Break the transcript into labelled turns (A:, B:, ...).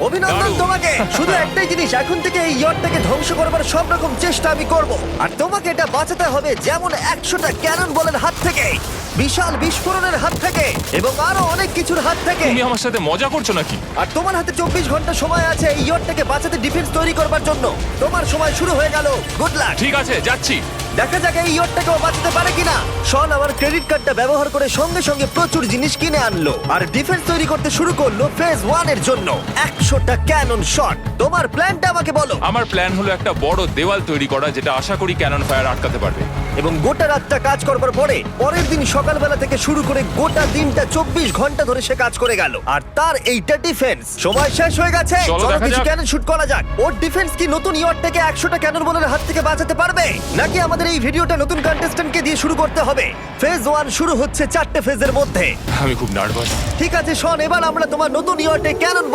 A: অভিনন্দন
B: দারুণ।
A: তোমাকে। শুধু একটাই জিনিস, এখন থেকে এই ইয়টটাকে ধ্বংস করবার সব রকম চেষ্টা আমি করব, আর তোমাকে এটা বাঁচাতে হবে, যেমন 100টা ক্যানন বলের হাত থেকে, বিশাল বিস্ফোরণের হাত থেকে, এবং আরো অনেক কিছুর হাত থেকে।
B: তুমি আমার সাথে মজা করছো নাকি?
A: আর তোমার হাতে 24 ঘন্টা সময় আছে এই ইয়টটাকে বাঁচাতে, ডিফেন্স তৈরি করবার জন্য। তোমার সময় শুরু হয়ে গেল। Good luck.
B: ঠিক আছে, যাচ্ছি।
A: দেখা যাক এই ইয়টটাকেও বাঁচাতে পারে কিনা। শন আমার ক্রেডিট কার্ডটা ব্যবহার করে সঙ্গে সঙ্গে প্রচুর জিনিস কিনে আনলো, আর ডিফেন্স তৈরি করতে শুরু করলো ফেজ 1 এর জন্য 100টা ক্যানন শট। তোমার প্ল্যানটা আমাকে বলো।
B: আমার প্ল্যান হলো একটা বড় দেওয়াল তৈরি করা, যেটা আশা করি ক্যানন ফায়ার আটকাতে পারবে।
A: এবং গোটা রাতটা কাজ করবার পরে পরের দিন সকালবেলা থেকে শুরু করে গোটা দিনটা 24 ঘন্টা ধরে সে কাজ করে গেল, আর তার এইটা ডিফেন্স। সময় শেষ হয়ে গেছে।
B: চলো
A: চলো
B: দেখা
A: কিছু
B: যাক।
A: ক্যানন শুট করা যাক। ওর ডিফেন্স কি নতুন ইয়টটাকে 100টা ক্যানন বলের হাত থেকে বাঁচাতে পারবে, নাকি আমাদের এই ভিডিওটা নতুন কন্টেস্ট্যান্টকে দিয়ে শুরু করতে হবে? ফেজ 1 শুরু হচ্ছে 4টে ফেজের মধ্যে।
B: আমি খুব নার্ভাস।
A: ঠিক আছে শন, এবার আমরা তোমার নতুন ইয়টে ক্যানন